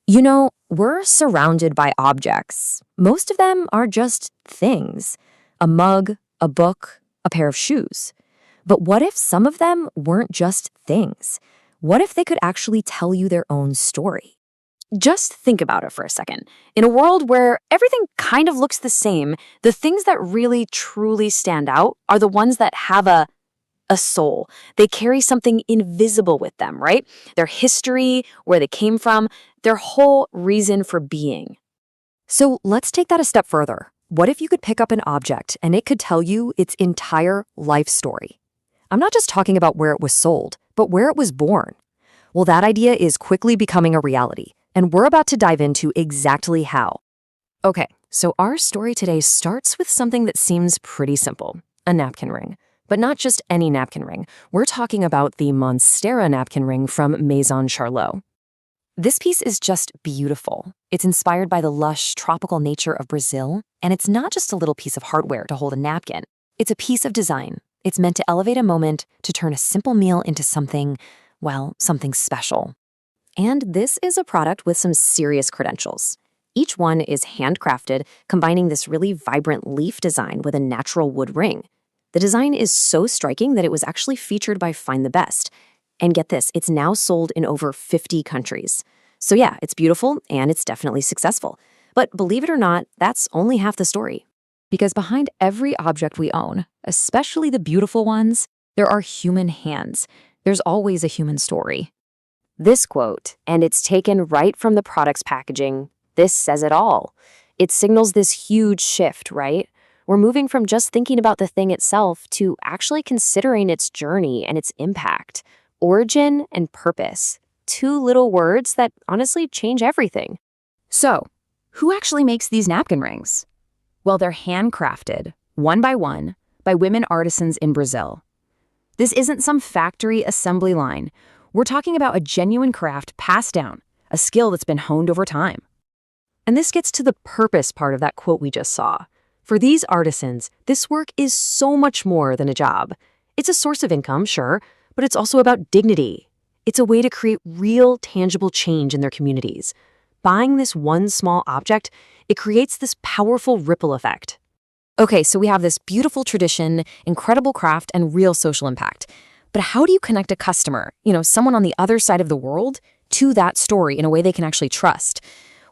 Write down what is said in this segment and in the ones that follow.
We're surrounded by objects. Most of them are just things. A mug, a book, a pair of shoes. But what if some of them weren't just things? What if they could actually tell you their own story? Just think about it for a second. In a world where everything kind of looks the same, the things that really truly stand out are the ones that have a soul. They carry something invisible with them, right? Their history, where they came from, their whole reason for being. So let's take that a step further. What if you could pick up an object and it could tell you its entire life story? I'm not just talking about where it was sold, but where it was born. Well, that idea is quickly becoming a reality, and we're about to dive into exactly how. Okay, so our story today starts with something that seems pretty simple, a napkin ring. But not just any napkin ring. We're talking about the Monstera Napkin Ring from Maison Charlô. This piece is just beautiful. It's inspired by the lush, tropical nature of Brazil, and it's not just a little piece of hardware to hold a napkin. It's a piece of design. It's meant to elevate a moment, to turn a simple meal into something, well, something special. And this is a product with some serious credentials. Each one is handcrafted, combining this really vibrant leaf design with a natural wood ring. The design is so striking that it was actually featured by Find the Best. And get this, it's now sold in over 50 countries. So yeah, it's beautiful and it's definitely successful. But believe it or not, that's only half the story. Because behind every object we own, especially the beautiful ones, there are human hands. There's always a human story. This quote, and it's taken right from the product's packaging, this says it all. It signals this huge shift, right? We're moving from just thinking about the thing itself to actually considering its journey and its impact. Origin and purpose. Two little words that honestly change everything. So, who actually makes these napkin rings? Well, they're handcrafted, one, by women artisans in Brazil. This isn't some factory assembly line. We're talking about a genuine craft passed down, a skill that's been honed over time. And this gets to the purpose part of that quote we just saw. For these artisans, this work is so much more than a job. It's a source of income, sure, but it's also about dignity. It's a way to create real, tangible change in their communities. Buying this one small object, it creates this powerful ripple effect. Okay, so we have this beautiful tradition, incredible craft, and real social impact. But how do you connect a customer, someone on the other side of the world, to that story in a way they can actually trust?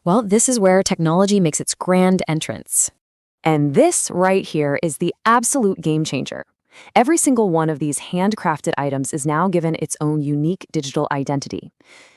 Well, this is where technology makes its grand entrance. And this right here is the absolute game changer. Every single one of these handcrafted items is now given its own unique digital identity.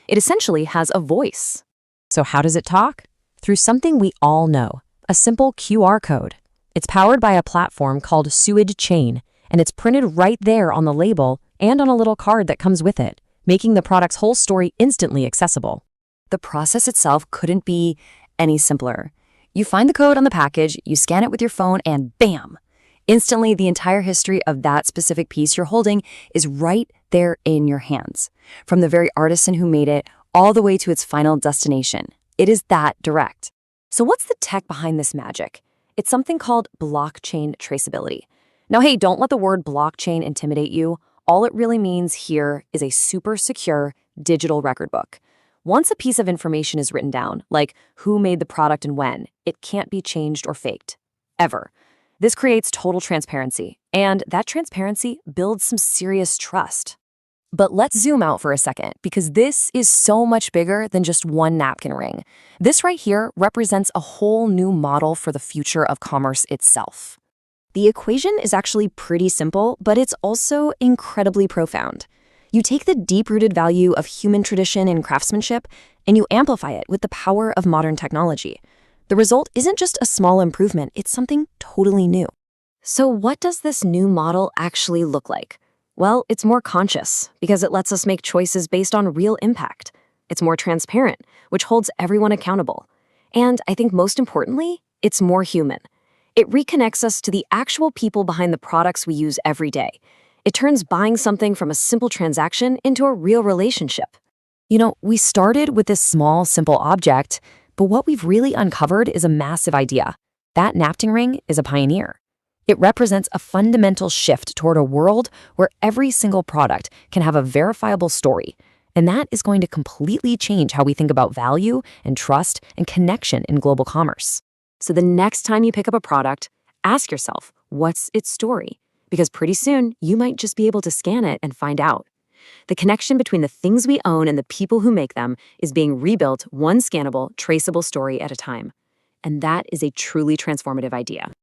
It essentially has a voice. So how does it talk? Through something we all know, a simple QR code. It's powered by a platform called SUIDChain, and it's printed right there on the label and on a little card that comes with it, making the product's whole story instantly accessible. The process itself couldn't be any simpler. You find the code on the package, you scan it with your phone, and bam! Instantly, the entire history of that specific piece you're holding is right there in your hands. From the very artisan who made it, all the way to its final destination. It is that direct. So what's the tech behind this magic? It's something called blockchain traceability. Now, hey, don't let the word blockchain intimidate you. All it really means here is a super secure digital record book. Once a piece of information is written down, like who made the product and when, it can't be changed or faked. Ever. This creates total transparency, and that transparency builds some serious trust. But let's zoom out for a second, because this is so much bigger than just one napkin ring. This right here represents a whole new model for the future of commerce itself. The equation is actually pretty simple, but it's also incredibly profound. You take the deep-rooted value of human tradition and craftsmanship, and you amplify it with the power of modern technology. The result isn't just a small improvement, it's something totally new. So what does this new model actually look like? Well, it's more conscious, because it lets us make choices based on real impact. It's more transparent, which holds everyone accountable. And I think most importantly, it's more human. It reconnects us to the actual people behind the products we use every day. It turns buying something from a simple transaction into a real relationship. We started with this small, simple object, but what we've really uncovered is a massive idea. That napkin ring is a pioneer. It represents a fundamental shift toward a world where every single product can have a verifiable story. And that is going to completely change how we think about value and trust and connection in global commerce. So the next time you pick up a product, ask yourself, what's its story? Because pretty soon, you might just be able to scan it and find out. The connection between the things we own and the people who make them is being rebuilt one scannable, traceable story at a time. And that is a truly transformative idea.